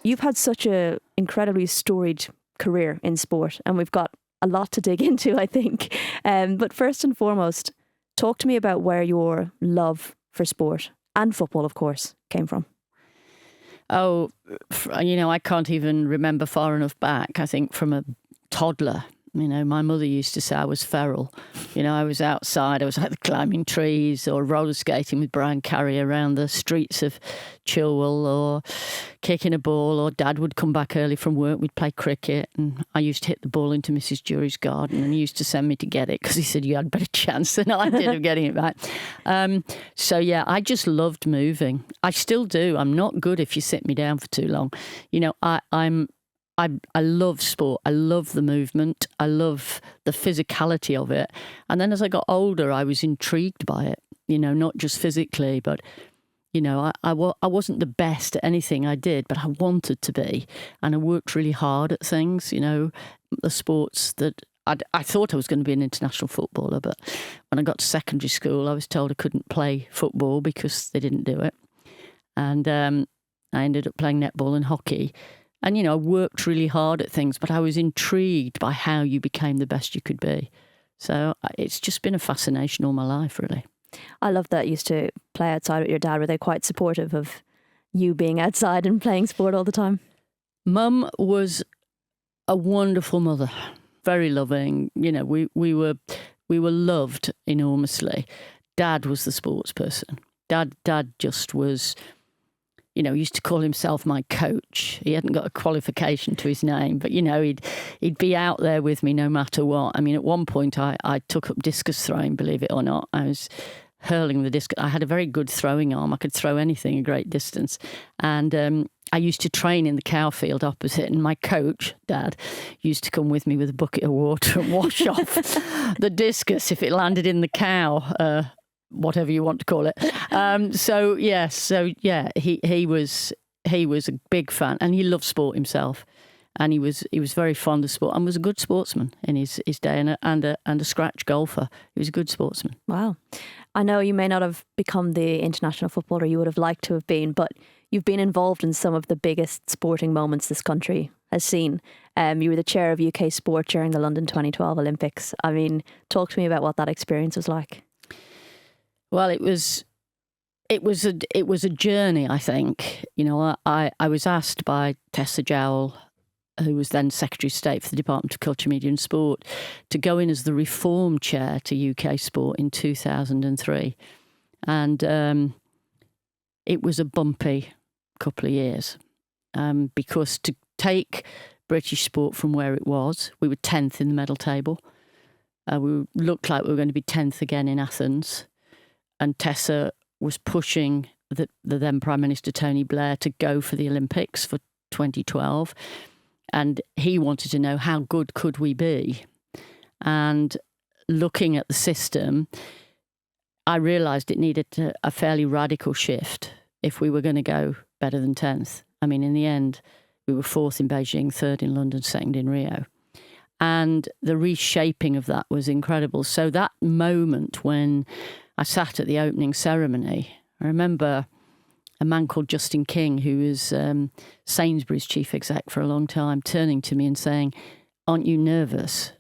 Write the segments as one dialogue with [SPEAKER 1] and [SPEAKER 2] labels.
[SPEAKER 1] you've had such a incredibly storied career in sport, and we've got a lot to dig into, I think. But first and foremost, talk to me about where your love for sport and football, of course, came from.
[SPEAKER 2] Oh, I can't even remember far enough back. I think from a toddler, my mother used to say I was feral. I was outside, I was either climbing trees or roller skating with Brian Carey around the streets of Chilwell, or kicking a ball, or Dad would come back early from work, we'd play cricket, and I used to hit the ball into Mrs. Jury's garden, and he used to send me to get it because he said you had a better chance than I did of getting it back. So yeah, I just loved moving. I still do. I'm not good if you sit me down for too long. I love sport. I love the movement. I love the physicality of it. And then as I got older, I was intrigued by it, not just physically, but, I wasn't the best at anything I did, but I wanted to be. And I worked really hard at things, the sports that I thought I was going to be an international footballer. But when I got to secondary school, I was told I couldn't play football because they didn't do it. And I ended up playing netball and hockey. And, I worked really hard at things, but I was intrigued by how you became the best you could be. So it's just been a fascination all my life, really.
[SPEAKER 1] I love that you used to play outside with your dad. Were they quite supportive of you being outside and playing sport all the time?
[SPEAKER 2] Mum was a wonderful mother, very loving. We were loved enormously. Dad was the sports person. Dad just was... he used to call himself my coach. He hadn't got a qualification to his name, but, he'd be out there with me no matter what. I mean, at one point I took up discus throwing, believe it or not. I was hurling the discus. I had a very good throwing arm. I could throw anything a great distance. And I used to train in the cow field opposite, and my coach, Dad, used to come with me with a bucket of water and wash off the discus if it landed in the cow, whatever you want to call it. He was a big fan, and he loved sport himself, and he was very fond of sport and was a good sportsman in his day, and a scratch golfer. He was a good sportsman.
[SPEAKER 1] Wow. I know you may not have become the international footballer you would have liked to have been, but you've been involved in some of the biggest sporting moments this country has seen. You were the chair of UK Sport during the London 2012 Olympics. I mean, talk to me about what that experience was like.
[SPEAKER 2] Well, it was a journey, I think. I was asked by Tessa Jowell, who was then Secretary of State for the Department of Culture, Media and Sport, to go in as the reform chair to UK Sport in 2003. And it was a bumpy couple of years because to take British sport from where it was, we were 10th in the medal table. We looked like we were going to be 10th again in Athens. And Tessa was pushing the then Prime Minister Tony Blair to go for the Olympics for 2012. And he wanted to know how good could we be. And looking at the system, I realised it needed a fairly radical shift if we were going to go better than 10th. I mean, in the end, we were 4th in Beijing, 3rd in London, 2nd in Rio. And the reshaping of that was incredible. So that moment when I sat at the opening ceremony, I remember a man called Justin King, who was Sainsbury's chief exec for a long time, turning to me and saying, "Aren't you nervous?"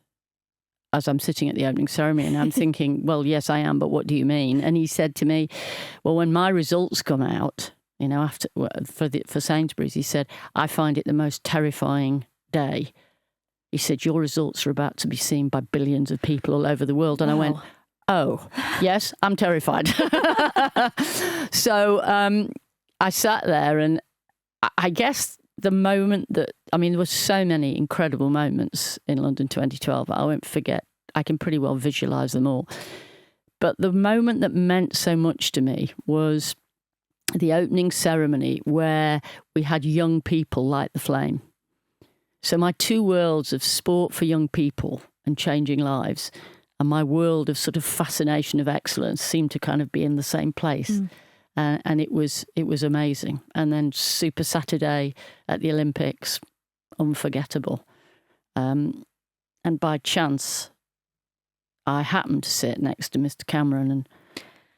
[SPEAKER 2] As I'm sitting at the opening ceremony, and I'm thinking, well, yes, I am, but what do you mean? And he said to me, well, when my results come out, for Sainsbury's, he said, I find it the most terrifying day. He said, your results are about to be seen by billions of people all over the world. And I went, oh, yes, I'm terrified. So I sat there, and I guess the moment that, there were so many incredible moments in London 2012. I won't forget. I can pretty well visualise them all. But the moment that meant so much to me was the opening ceremony where we had young people light the flame. So my two worlds of sport for young people and changing lives, and my world of sort of fascination of excellence seemed to kind of be in the same place. And it was amazing. And then Super Saturday at the Olympics, unforgettable. And by chance, I happened to sit next to Mr. Cameron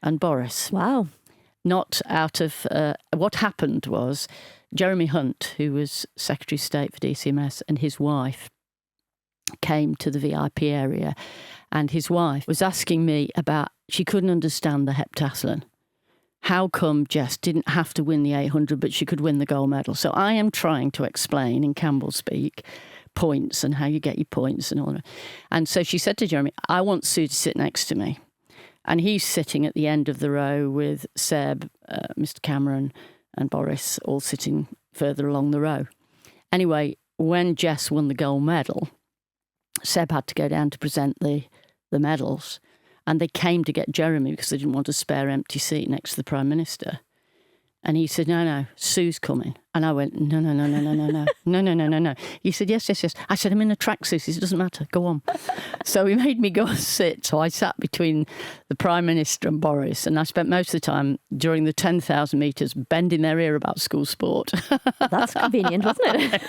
[SPEAKER 2] and Boris.
[SPEAKER 1] Wow.
[SPEAKER 2] Not out of... what happened was Jeremy Hunt, who was Secretary of State for DCMS, and his wife came to the VIP area, and his wife was asking me about, she couldn't understand the heptathlon. How come Jess didn't have to win the 800, but she could win the gold medal? So I am trying to explain in Campbell speak points and how you get your points and all that. And so she said to Jeremy, I want Sue to sit next to me. And he's sitting at the end of the row with Seb, Mr. Cameron and Boris all sitting further along the row. Anyway, when Jess won the gold medal, Seb had to go down to present the medals. And they came to get Jeremy because they didn't want a spare empty seat next to the Prime Minister. And he said, no, Sue's coming. And I went, no. He said, yes. I said, I'm in a tracksuit. He said, it doesn't matter, go on. So he made me go and sit. So I sat between the Prime Minister and Boris. And I spent most of the time during the 10,000 metres bending their ear about school sport.
[SPEAKER 1] That's convenient, wasn't it?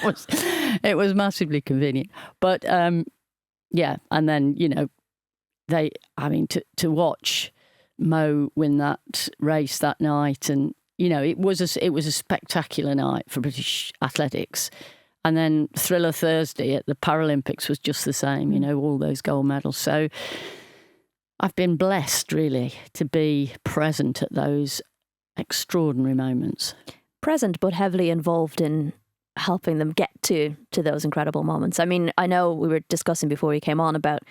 [SPEAKER 2] It was massively convenient. But, yeah, and then, you know, to watch Mo win that race that night, and you know, it was a spectacular night for British athletics. And then Thriller Thursday at the Paralympics was just the same, you know, all those gold medals. So I've been blessed really to be present at those extraordinary moments. Present,
[SPEAKER 1] but heavily involved in helping them get to those incredible moments. I mean, I know we were discussing before you came on about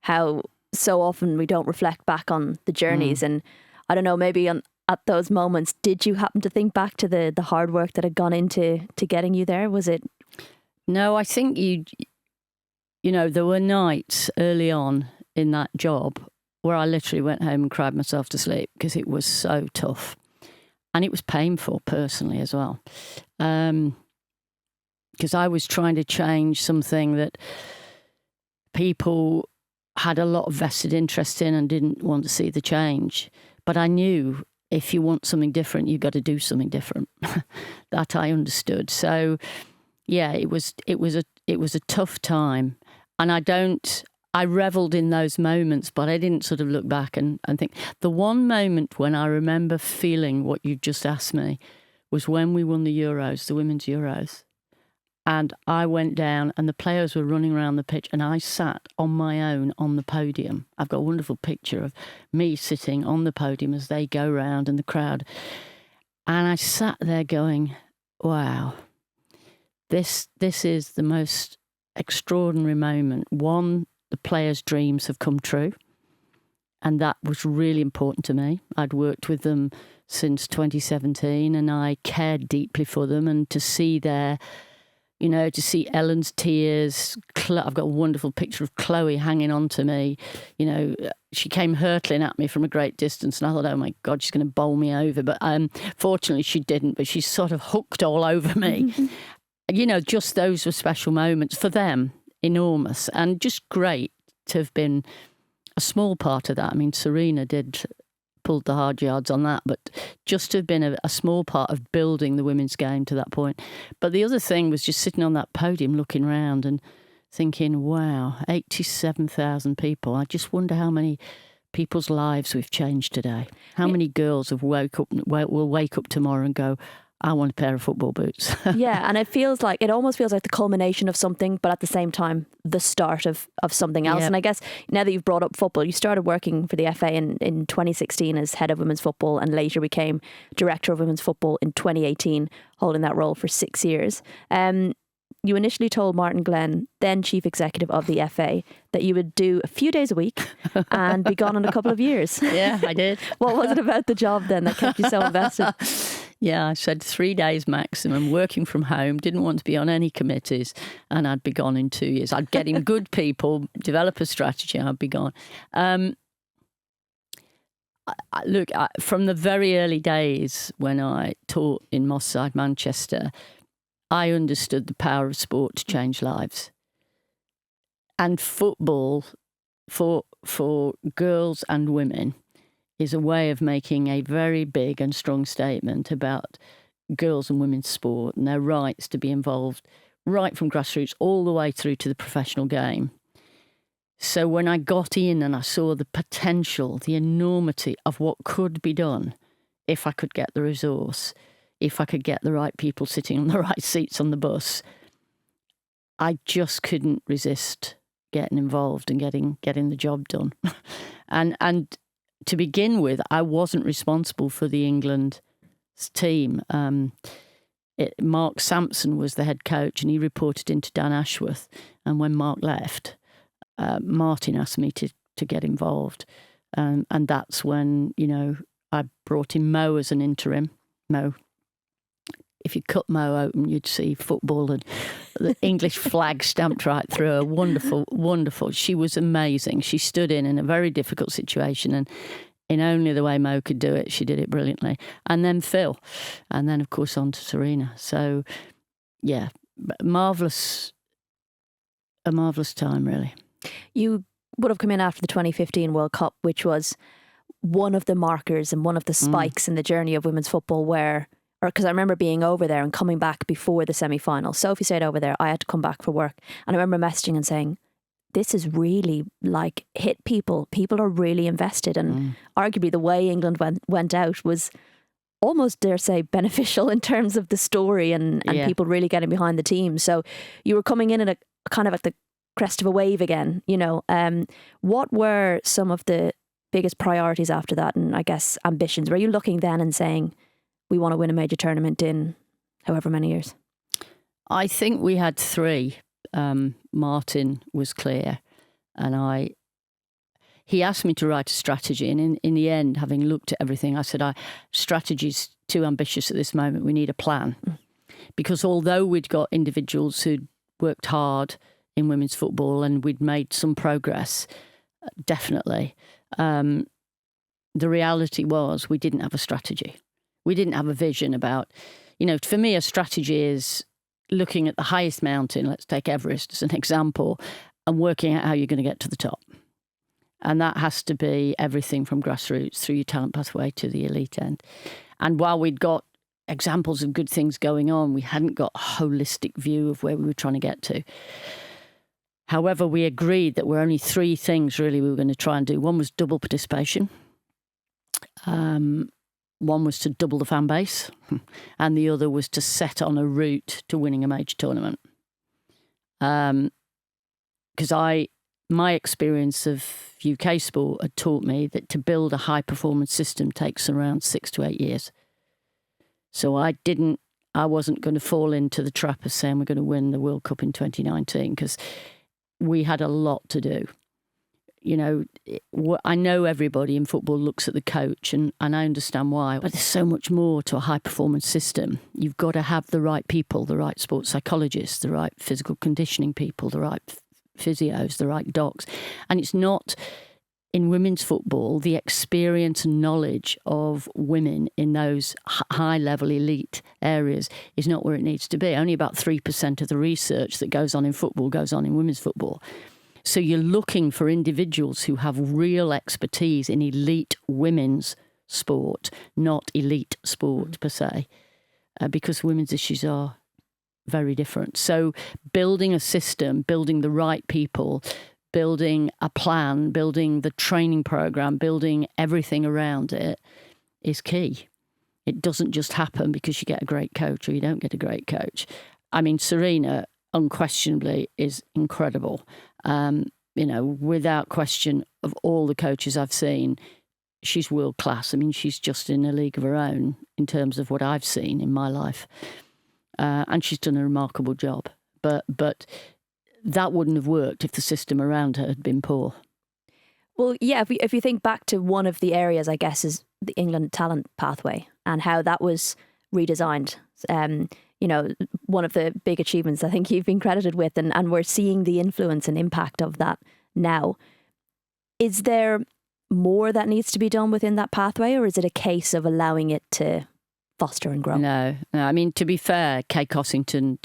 [SPEAKER 1] how so often we don't reflect back on the journeys. And I don't know, maybe at those moments, did you happen to think back to the hard work that had gone into getting you there? Was it?
[SPEAKER 2] No, I think you know, there were nights early on in that job where I literally went home and cried myself to sleep because it was so tough. And it was painful personally as well. Because I was trying to change something that people had a lot of vested interest in and didn't want to see the change. But I knew if you want something different, you've got to do something different. That I understood. So, yeah, it was a tough time. And I revelled in those moments, but I didn't sort of look back and think. The one moment when I remember feeling what you just asked me was when we won the Euros, the Women's Euros. And I went down and the players were running around the pitch and I sat on my own on the podium. I've got a wonderful picture of me sitting on the podium as they go round and the crowd. And I sat there going, wow, this is the most extraordinary moment. One, the players' dreams have come true. And that was really important to me. I'd worked with them since 2017 and I cared deeply for them, and to see to see Ellen's tears. I've got a wonderful picture of Chloe hanging on to me. You know, she came hurtling at me from a great distance and I thought, oh my God, she's going to bowl me over. But fortunately she didn't, but she's sort of hooked all over me. You know, just those were special moments for them, enormous, and just great to have been a small part of that. I mean, Serena pulled the hard yards on that, but just to have been a small part of building the women's game to that point. But the other thing was just sitting on that podium looking around and thinking, wow, 87,000 people. I just wonder how many people's lives we've changed today. How many girls will wake up tomorrow and go, I want a pair of football boots.
[SPEAKER 1] Yeah, and it almost feels like the culmination of something, but at the same time, the start of something else. Yep. And I guess now that you've brought up football, you started working for the FA in 2016 as head of women's football and later became director of women's football in 2018, holding that role for 6 years. You initially told Martin Glenn, then chief executive of the FA, that you would do a few days a week and be gone in a couple of years.
[SPEAKER 2] Yeah, I did.
[SPEAKER 1] What was it about the job then that kept you so invested?
[SPEAKER 2] Yeah, I said 3 days maximum, working from home, didn't want to be on any committees, and I'd be gone in 2 years. I'd get in good people, develop a strategy, I'd be gone. Look, from the very early days when I taught in Moss Side, Manchester, I understood the power of sport to change lives. And football, for girls and women, is a way of making a very big and strong statement about girls and women's sport and their rights to be involved right from grassroots all the way through to the professional game. So when I got in and I saw the potential, the enormity of what could be done if I could get the resource, if I could get the right people sitting on the right seats on the bus, I just couldn't resist getting involved and getting the job done. and to begin with, I wasn't responsible for the England team. Mark Sampson was the head coach, and he reported into Dan Ashworth. And when Mark left, Martin asked me to get involved. And that's when, I brought in Mo as an interim. Mo, if you cut Mo open, you'd see football and the English flag stamped right through her. Wonderful, wonderful. She was amazing. She stood in a very difficult situation, and in only the way Mo could do it, she did it brilliantly. And then Phil, and then, of course, on to Serena. So, yeah, a marvellous time, really.
[SPEAKER 1] You would have come in after the 2015 World Cup, which was one of the markers and one of the spikes in the journey of women's football because I remember being over there and coming back before the semi-final. Sophie stayed over there. I had to come back for work. And I remember messaging and saying, this is really hit people. People are really invested. And arguably the way England went out was almost, dare say, beneficial in terms of the story and people really getting behind the team. So you were coming in at a kind of at the crest of a wave again, What were some of the biggest priorities after that, and I guess ambitions? Were you looking then and saying, we want to win a major tournament in however many years?
[SPEAKER 2] I think we had three. Martin was clear, and he asked me to write a strategy, and in the end, having looked at everything, I said, strategy's too ambitious at this moment. We need a plan. Because although we'd got individuals who'd worked hard in women's football and we'd made some progress, definitely, the reality was we didn't have a strategy. We didn't have a vision about, for me, a strategy is looking at the highest mountain, let's take Everest as an example, and working out how you're going to get to the top. And that has to be everything from grassroots through your talent pathway to the elite end. And while we'd got examples of good things going on, we hadn't got a holistic view of where we were trying to get to. However, we agreed that were only three things really we were going to try and do. One was double participation. One was to double the fan base, and the other was to set on a route to winning a major tournament. Because my experience of UK sport had taught me that to build a high-performance system takes around 6 to 8 years. So I wasn't going to fall into the trap of saying we're going to win the World Cup in 2019, because we had a lot to do. I know everybody in football looks at the coach, and I understand why, but there's so much more to a high-performance system. You've got to have the right people, the right sports psychologists, the right physical conditioning people, the right physios, the right docs. And it's not, in women's football, the experience and knowledge of women in those high-level elite areas is not where it needs to be. Only about 3% of the research that goes on in football goes on in women's football. So you're looking for individuals who have real expertise in elite women's sport, not elite sport per se, because women's issues are very different. So building a system, building the right people, building a plan, building the training program, building everything around it is key. It doesn't just happen because you get a great coach or you don't get a great coach. I mean, Serena unquestionably is incredible. Without question, of all the coaches I've seen, she's world class. I mean, she's just in a league of her own in terms of what I've seen in my life. And she's done a remarkable job. But that wouldn't have worked if the system around her had been poor.
[SPEAKER 1] Well, yeah, if you think back to one of the areas, I guess, is the England talent pathway and how that was redesigned. One of the big achievements I think you've been credited with, and we're seeing the influence and impact of that now. Is there more that needs to be done within that pathway, or is it a case of allowing it to foster and grow?
[SPEAKER 2] No. I mean, to be fair, Kay Cossington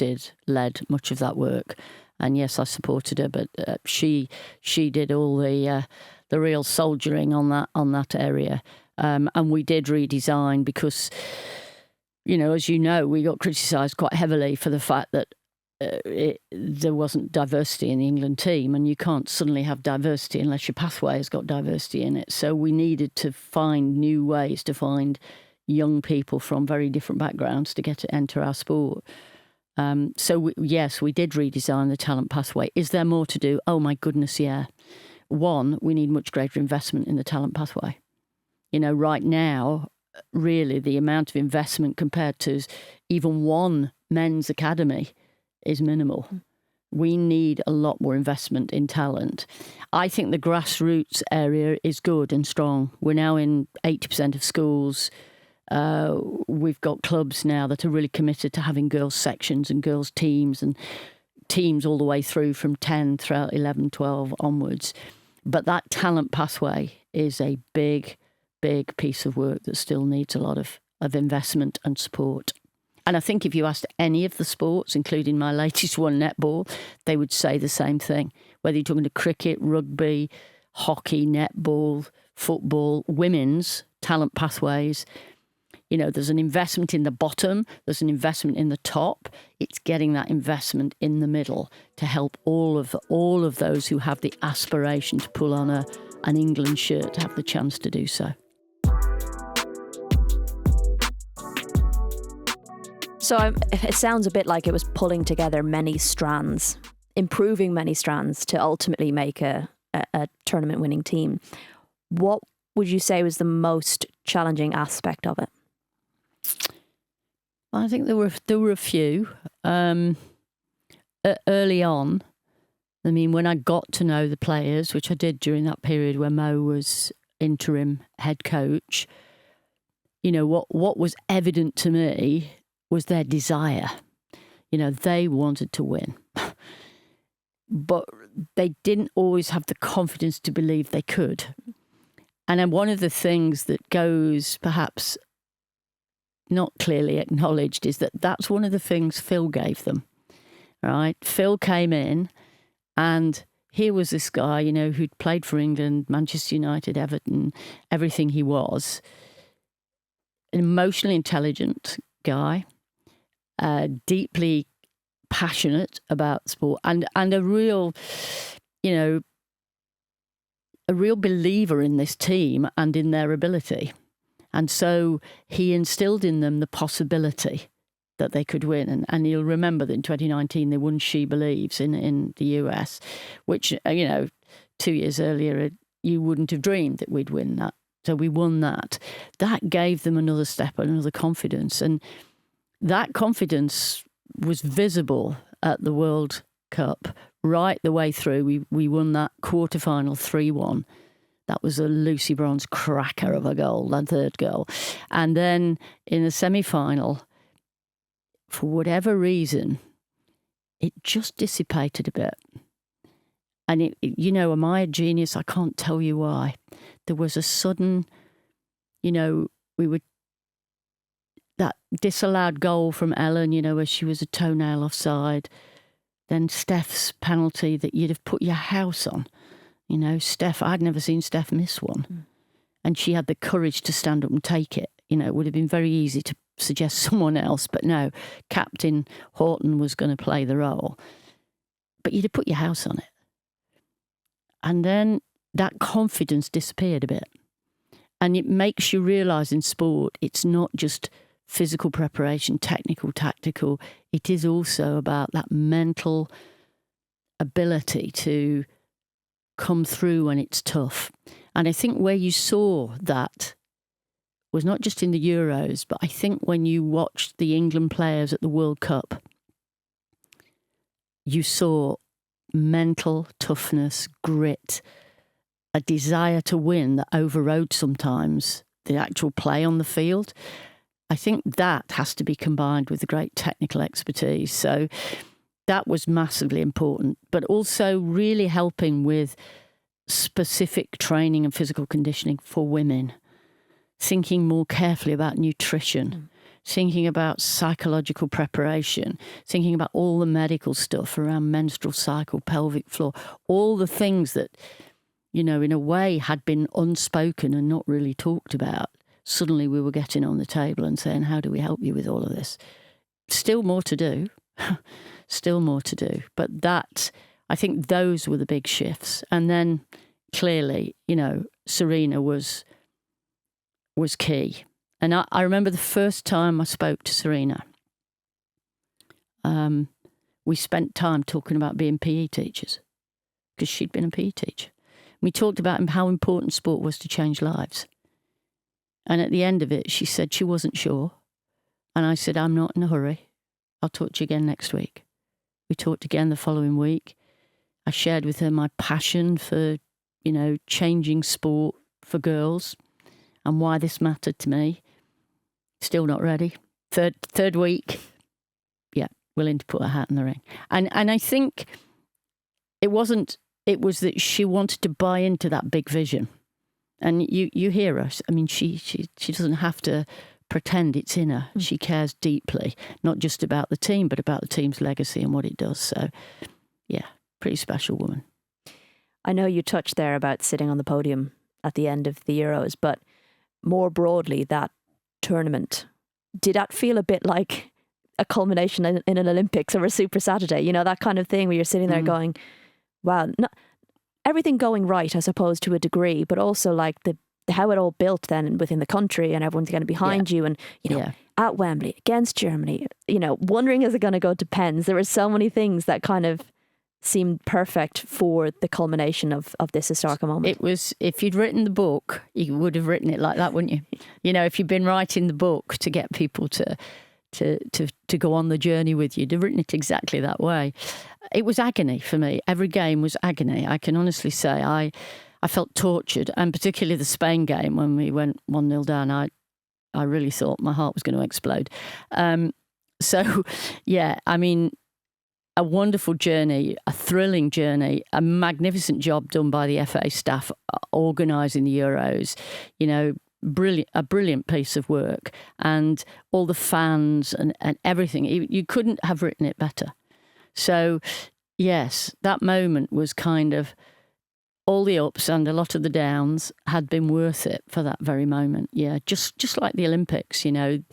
[SPEAKER 2] led much of that work. And yes, I supported her, but she did all the real soldiering on that area. And we did redesign because, as you know, we got criticised quite heavily for the fact that there wasn't diversity in the England team, and you can't suddenly have diversity unless your pathway has got diversity in it. So we needed to find new ways to find young people from very different backgrounds to get to enter our sport. Yes, we did redesign the talent pathway. Is there more to do? Oh my goodness, yeah. One, we need much greater investment in the talent pathway. Right now, really, the amount of investment compared to even one men's academy is minimal. We need a lot more investment in talent. I think the grassroots area is good and strong. We're now in 80% of schools. We've got clubs now that are really committed to having girls' sections and girls' teams and teams all the way through from 10 throughout 11, 12 onwards. But that talent pathway is a big piece of work that still needs a lot of investment and support. And I think if you asked any of the sports, including my latest one, netball, they would say the same thing. Whether you're talking to cricket, rugby, hockey, netball, football, women's talent pathways, there's an investment in the bottom, there's an investment in the top. It's getting that investment in the middle to help all of those who have the aspiration to pull on an England shirt to have the chance to do so.
[SPEAKER 1] So it sounds a bit like it was pulling together many strands, improving many strands to ultimately make a tournament winning team. What would you say was the most challenging aspect of it?
[SPEAKER 2] I think there were a few. Early on, I mean, when I got to know the players, which I did during that period where Mo was interim head coach, what was evident to me was their desire. They wanted to win. But they didn't always have the confidence to believe they could. And then one of the things that goes perhaps not clearly acknowledged is that that's one of the things Phil gave them, right? Phil came in and here was this guy, who'd played for England, Manchester United, Everton, everything he was. An emotionally intelligent guy, deeply passionate about sport and a real believer in this team and in their ability. And so he instilled in them the possibility that they could win. And you'll remember that in 2019 they won She Believes in the US, which 2 years earlier you wouldn't have dreamed that we'd win that. So we won that. That gave them another step, another confidence. And that confidence was visible at the World Cup right the way through. We won that quarterfinal 3-1. That was a Lucy Bronze cracker of a goal, that third goal. And then in the semi-final, for whatever reason, it just dissipated a bit. And am I a genius? I can't tell you why. There was a sudden, that disallowed goal from Ellen, where she was a toenail offside. Then Steph's penalty that you'd have put your house on. Steph, I'd never seen Steph miss one. Mm. And she had the courage to stand up and take it. It would have been very easy to suggest someone else, but no, Captain Horton was going to play the role. But you'd have put your house on it. And then that confidence disappeared a bit. And it makes you realise in sport, it's not just physical preparation, technical, tactical. It is also about that mental ability to come through when it's tough. And I think where you saw that was not just in the Euros, but I think when you watched the England players at the World Cup, you saw mental toughness, grit, a desire to win that overrode sometimes the actual play on the field. I think that has to be combined with the great technical expertise. So that was massively important, but also really helping with specific training and physical conditioning for women, thinking more carefully about nutrition, thinking about psychological preparation, thinking about all the medical stuff around menstrual cycle, pelvic floor, all the things that, in a way had been unspoken and not really talked about. Suddenly we were getting on the table and saying, how do we help you with all of this? Still more to do. Still more to do. But that, I think those were the big shifts. And then clearly, Serena was key. And I remember the first time I spoke to Serena, we spent time talking about being PE teachers because she'd been a PE teacher. We talked about how important sport was to change lives. And at the end of it, she said she wasn't sure. And I said, I'm not in a hurry. I'll talk to you again next week. We talked again the following week. I shared with her my passion for, changing sport for girls and why this mattered to me. Still not ready. Third week, yeah, willing to put her hat in the ring. And I think it was that she wanted to buy into that big vision. And you hear us. I mean, she doesn't have to pretend it's in her. She cares deeply, not just about the team, but about the team's legacy and what it does. So, yeah, pretty special woman.
[SPEAKER 1] I know you touched there about sitting on the podium at the end of the Euros, but more broadly, that tournament, did that feel a bit like a culmination in an Olympics or a Super Saturday? That kind of thing where you're sitting there going, wow, everything going right, I suppose, to a degree, but also like how it all built then within the country and everyone's getting behind you and, at Wembley against Germany, wondering is it going to go to pens? There were so many things that kind of seemed perfect for the culmination of this historical moment.
[SPEAKER 2] It was, if you'd written the book, you would have written it like that, wouldn't you? If you'd been writing the book to get people to go on the journey with you, you'd have written it exactly that way. It was agony for me. Every game was agony. I can honestly say I felt tortured, and particularly the Spain game when we went 1-0 down, I really thought my heart was going to explode. So, yeah, I mean, a wonderful journey, a thrilling journey, a magnificent job done by the FA staff organising the Euros, a brilliant piece of work, and all the fans and everything. You couldn't have written it better. So, yes, that moment was kind of all the ups and a lot of the downs had been worth it for that very moment. Yeah, just like the Olympics, And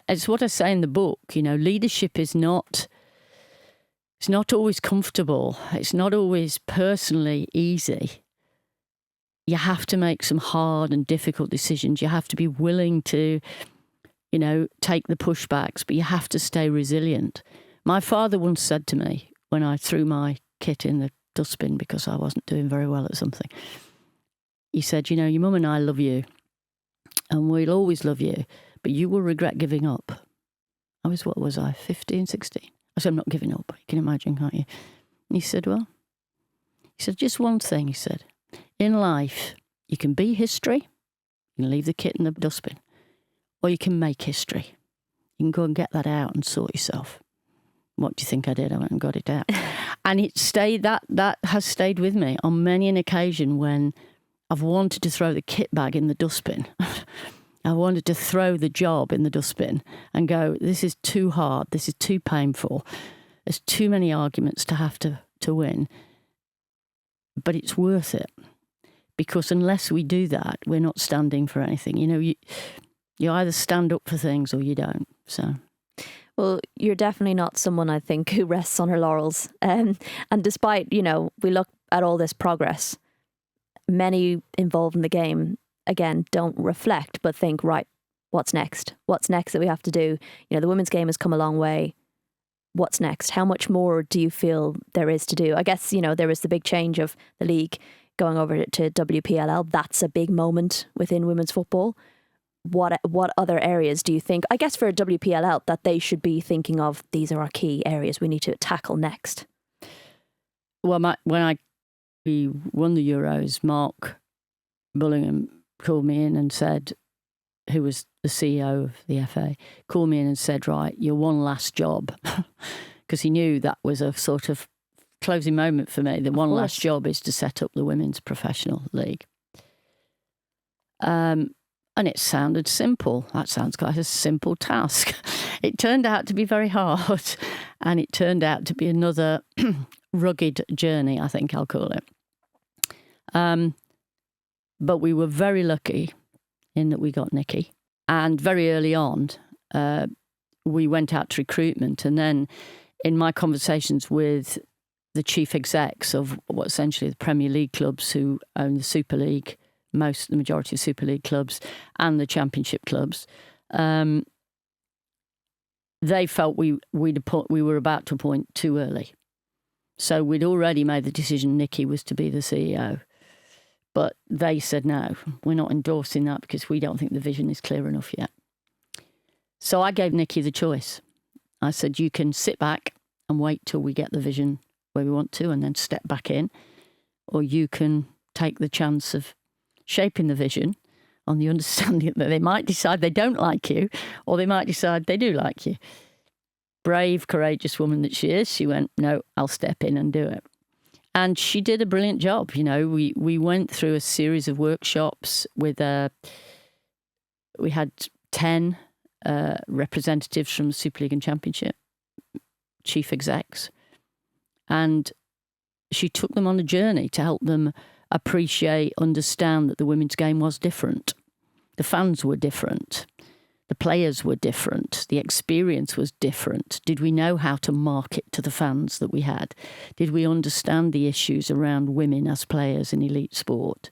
[SPEAKER 2] it's what I say in the book, leadership is it's not always comfortable. It's not always personally easy. You have to make some hard and difficult decisions. You have to be willing to, take the pushbacks, but you have to stay resilient. My father once said to me when I threw my kit in the dustbin because I wasn't doing very well at something, he said, your mum and I love you and we'll always love you, but you will regret giving up. What was I, 15, 16? I said, I'm not giving up. You can imagine, can't you? And he said, just one thing, he said. In life, you can be history, you can leave the kit in the dustbin, or you can make history. You can go and get that out and sort yourself. What do you think I did? I went and got it out. And it stayed, that has stayed with me on many an occasion when I've wanted to throw the kit bag in the dustbin. I wanted to throw the job in the dustbin and go, this is too hard, this is too painful, there's too many arguments to have to win. But it's worth it. Because unless we do that, we're not standing for anything. You either stand up for things or you don't. So,
[SPEAKER 1] well, you're definitely not someone, I think, who rests on her laurels. And despite, we look at all this progress, many involved in the game, again, don't reflect, but think, right, what's next? What's next that we have to do? The women's game has come a long way. What's next? How much more do you feel there is to do? I guess, there was the big change of the league going over to WPLL. That's a big moment within women's football. What other areas do you think, I guess for WPLL, that they should be thinking of, these are our key areas we need to tackle next?
[SPEAKER 2] Well, when we won the Euros, Mark Bullingham called me in and said, who was the CEO of the FA, called me in and said, right, your one last job, because he knew that was a sort of closing moment for me. The one last job is to set up the Women's Professional League. And it sounded simple. That sounds quite a simple task. It turned out to be very hard, and it turned out to be another rugged journey, I think I'll call it. But we were very lucky in that we got Nikki. And very early on, we went out to recruitment. And then in my conversations with the chief execs of what essentially the Premier League clubs who own the Super League the majority of Super League clubs and the Championship clubs. They felt we were about to appoint too early. So we'd already made the decision Nikki was to be the CEO. But they said, no, we're not endorsing that because we don't think the vision is clear enough yet. So I gave Nikki the choice. I said, you can sit back and wait till we get the vision where we want to and then step back in, or you can take the chance of shaping the vision on the understanding that they might decide they don't like you, or they might decide they do like you. Brave, courageous woman that she is, she went, no, I'll step in and do it. And she did a brilliant job. You know, we went through a series of workshops with, we had 10 representatives from the Super League and Championship, chief execs. And she took them on a journey to help them appreciate, understand that the women's game was different. The fans were different. The players were different. The experience was different. Did we know how to market to the fans that we had? Did we understand the issues around women as players in elite sport?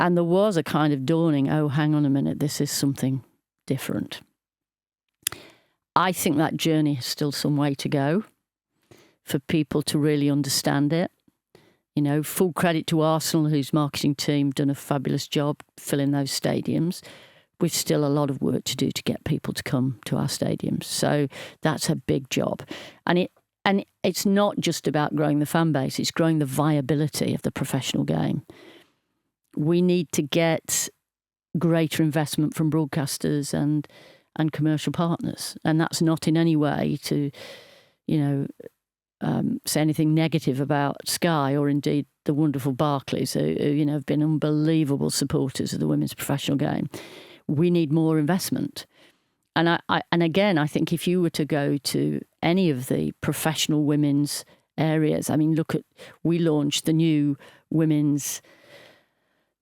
[SPEAKER 2] And there was a kind of dawning, oh, hang on a minute, this is something different. I think that journey has still some way to go for people to really understand it. You know, full credit to Arsenal, whose marketing team done a fabulous job filling those stadiums. We've still a lot of work to do to get people to come to our stadiums. So that's a big job. And it's not just about growing the fan base, it's growing the viability of the professional game. We need to get greater investment from broadcasters and commercial partners. And that's not in any way to, say anything negative about Sky or indeed the wonderful Barclays, who have been unbelievable supporters of the women's professional game. We need more investment. And again, I think if you were to go to any of the professional women's areas, I mean, we launched the new women's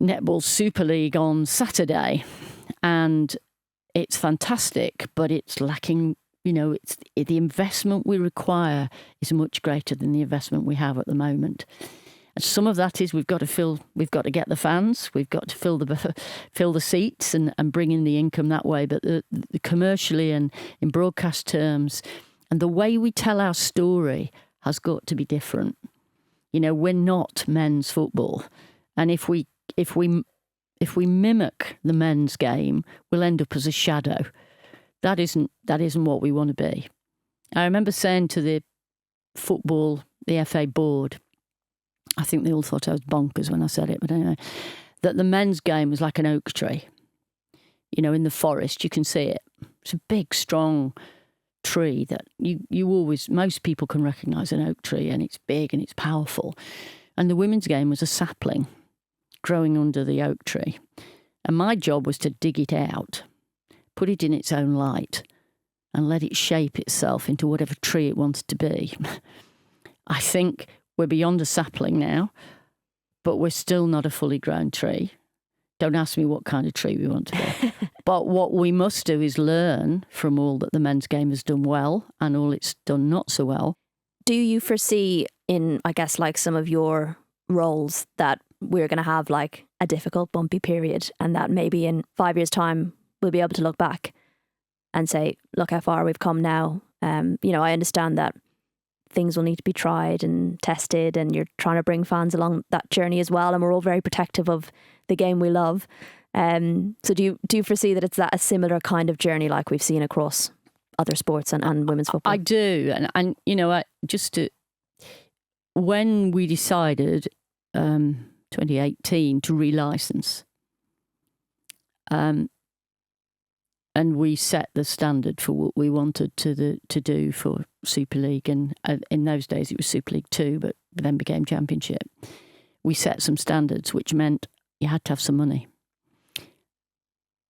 [SPEAKER 2] netball Super League on Saturday, and it's fantastic, but it's lacking. It's the investment we require is much greater than the investment we have at the moment. And some of that is we've got to get the fans, we've got to fill the seats and bring in the income that way. But the commercially and in broadcast terms, and the way we tell our story has got to be different. We're not men's football, and if we mimic the men's game, we'll end up as a shadow. That isn't what we want to be. I remember saying to the FA board, I think they all thought I was bonkers when I said it, but anyway, that the men's game was like an oak tree. In the forest, you can see it. It's a big, strong tree that most people can recognise an oak tree, and it's big and it's powerful. And the women's game was a sapling growing under the oak tree. And my job was to dig it out, put it in its own light, and let it shape itself into whatever tree it wanted to be. I think we're beyond a sapling now, but we're still not a fully grown tree. Don't ask me what kind of tree we want to be. But what we must do is learn from all that the men's game has done well and all it's done not so well.
[SPEAKER 1] Do you foresee in, I guess, like some of your roles that we're going to have like a difficult, bumpy period, and that maybe in 5 years' time we'll be able to look back and say, look how far we've come now. I understand that things will need to be tried and tested, and you're trying to bring fans along that journey as well. And we're all very protective of the game we love. So do you foresee that it's a similar kind of journey like we've seen across other sports and women's football?
[SPEAKER 2] I do. And when we decided 2018 to relicense, and we set the standard for what we wanted to do for Super League. And in those days, it was Super League 2, but then became Championship. We set some standards, which meant you had to have some money.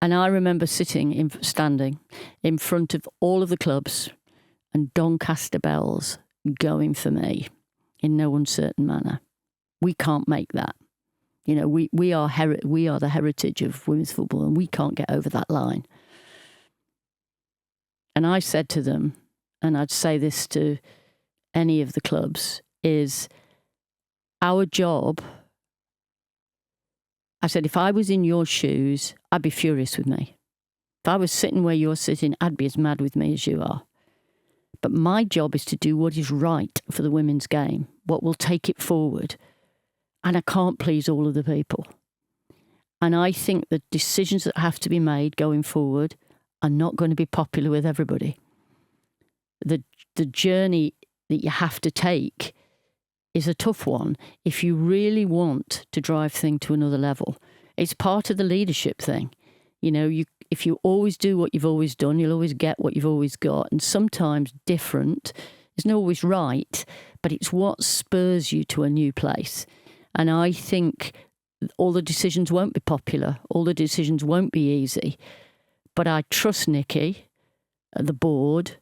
[SPEAKER 2] And I remember standing in front of all of the clubs and Doncaster bells going for me in no uncertain manner. We can't make that. We are the heritage of women's football, and we can't get over that line. And I said to them, and I'd say this to any of the clubs, is our job I said, if I was in your shoes, I'd be furious with me. If I was sitting where you're sitting, I'd be as mad with me as you are. But my job is to do what is right for the women's game, what will take it forward. And I can't please all of the people. And I think the decisions that have to be made going forward are not going to be popular with everybody. The journey that you have to take is a tough one if you really want to drive things to another level. It's part of the leadership thing. You know, if you always do what you've always done, you'll always get what you've always got. And sometimes different isn't always right, but it's what spurs you to a new place. And I think all the decisions won't be popular. All the decisions won't be easy. But I trust Nikki, the board,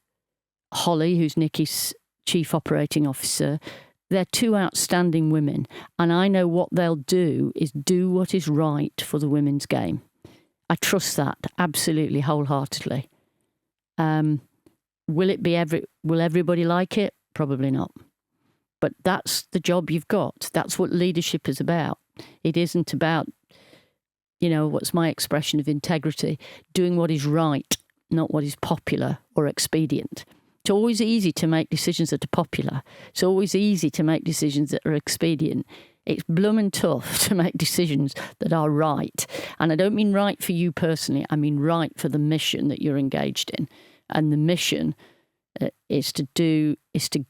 [SPEAKER 2] Holly, who's Nikki's chief operating officer. They're two outstanding women. And I know what they'll do is do what is right for the women's game. I trust that absolutely wholeheartedly. Will everybody like it? Probably not. But that's the job you've got. That's what leadership is about. It isn't about, what's my expression of integrity? Doing what is right, not what is popular or expedient. It's always easy to make decisions that are popular. It's always easy to make decisions that are expedient. It's blooming tough to make decisions that are right. And I don't mean right for you personally. I mean right for the mission that you're engaged in. And the mission is to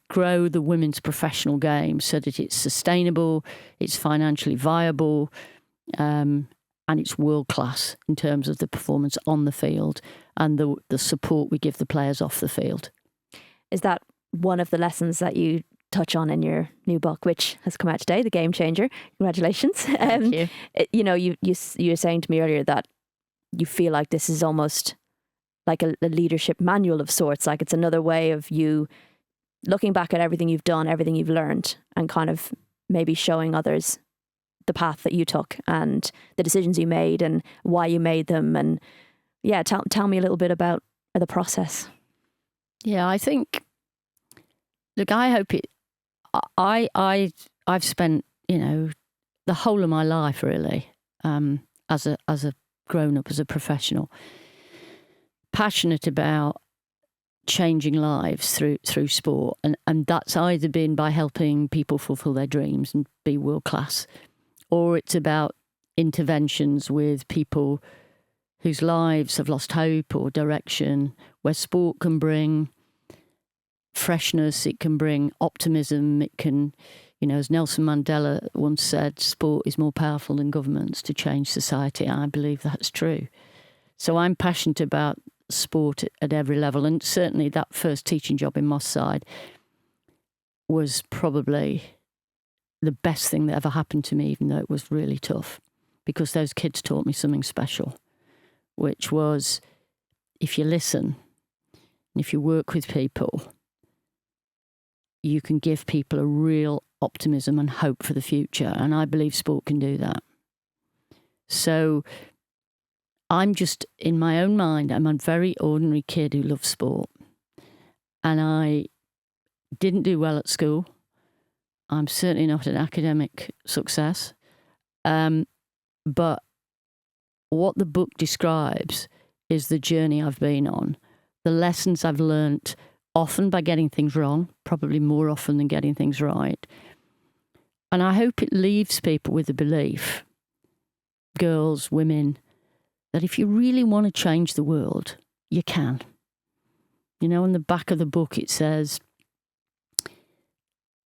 [SPEAKER 2] grow the women's professional game so that it's sustainable, it's financially viable, and it's world class in terms of the performance on the field and the support we give the players off the field.
[SPEAKER 1] Is that one of the lessons that you touch on in your new book, which has come out today, The Game Changer? Congratulations.
[SPEAKER 2] Thank you.
[SPEAKER 1] You were saying to me earlier that you feel like this is almost like a leadership manual of sorts. Like it's another way of you looking back at everything you've done, everything you've learned, and kind of maybe showing others the path that you took and the decisions you made and why you made them. And yeah, tell me a little bit about the process.
[SPEAKER 2] Yeah, I think, look, I hope it, I've spent, the whole of my life really, as a grown up, as a professional, passionate about changing lives through sport. And that's either been by helping people fulfill their dreams and be world class, or it's about interventions with people whose lives have lost hope or direction, where sport can bring freshness, it can bring optimism, it can, as Nelson Mandela once said, sport is more powerful than governments to change society. I believe that's true. So I'm passionate about sport at every level, and certainly that first teaching job in Moss Side was probably the best thing that ever happened to me, even though it was really tough, because those kids taught me something special, which was if you listen and if you work with people, you can give people a real optimism and hope for the future. And I believe sport can do that. So I'm just, in my own mind, I'm a very ordinary kid who loves sport. And I didn't do well at school. I'm certainly not an academic success. But what the book describes is the journey I've been on, the lessons I've learnt, often by getting things wrong, probably more often than getting things right. And I hope it leaves people with the belief, girls, women, that if you really want to change the world, you can. On the back of the book it says,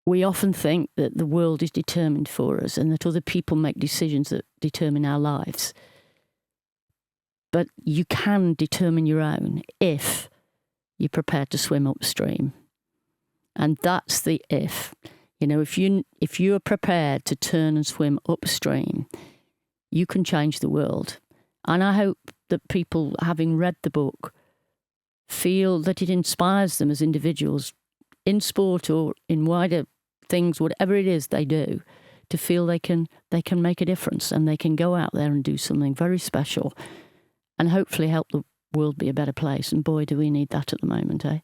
[SPEAKER 2] we often think that the world is determined for us and that other people make decisions that determine our lives. But you can determine your own if you're prepared to swim upstream. And that's the if. If you are prepared to turn and swim upstream, you can change the world. And I hope that people, having read the book, feel that it inspires them as individuals in sport or in wider things, whatever it is they do, to feel they can make a difference and they can go out there and do something very special and hopefully help the world be a better place. And boy, do we need that at the moment, eh?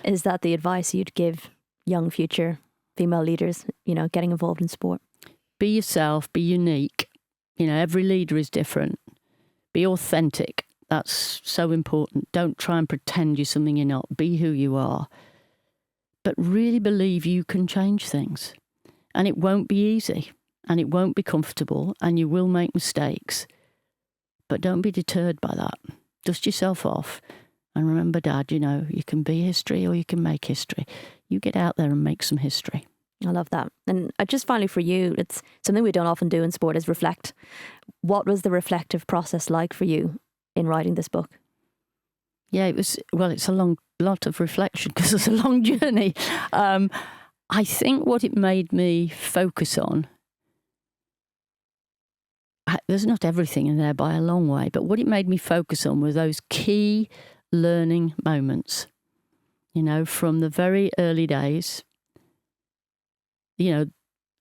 [SPEAKER 1] Is that the advice you'd give young future female leaders, getting involved in sport?
[SPEAKER 2] Be yourself, be unique, every leader is different. Be authentic. That's so important. Don't try and pretend you're something you're not. Be who you are. But really believe you can change things. And it won't be easy. And it won't be comfortable. And you will make mistakes. But don't be deterred by that. Dust yourself off. And remember, Dad, you can be history or you can make history. You get out there and make some history.
[SPEAKER 1] I love that. And just finally for you, it's something we don't often do in sport is reflect. What was the reflective process like for you in writing this book?
[SPEAKER 2] Yeah, it's a lot of reflection because it's a long journey. I think what it made me focus on, there's not everything in there by a long way, but what it made me focus on were those key learning moments, from the very early days.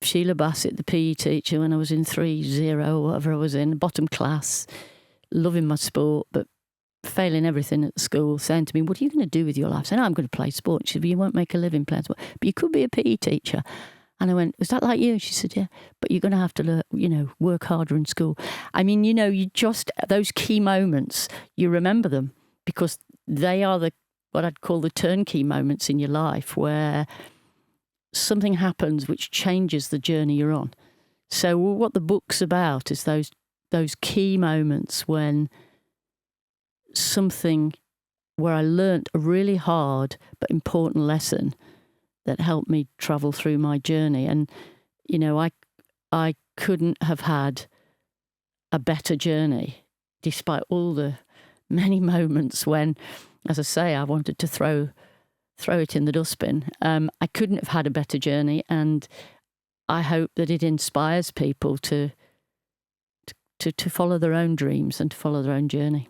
[SPEAKER 2] Sheila Bassett, the PE teacher, when I was in 3-0 or whatever I was in, bottom class, loving my sport, but failing everything at school, saying to me, what are you going to do with your life? I said, I'm going to play sport. She said, well, you won't make a living playing sport, but you could be a PE teacher. And I went, is that like you? She said, yeah, but you're going to have to learn, work harder in school. I mean, you just, those key moments, you remember them because they are what I'd call the turnkey moments in your life where something happens which changes the journey you're on. So what the book's about is those key moments when something where I learnt a really hard but important lesson that helped me travel through my journey. And, I couldn't have had a better journey despite all the many moments when, as I say, I wanted to throw it in the dustbin. I couldn't have had a better journey, and I hope that it inspires people to follow their own dreams and to follow their own journey.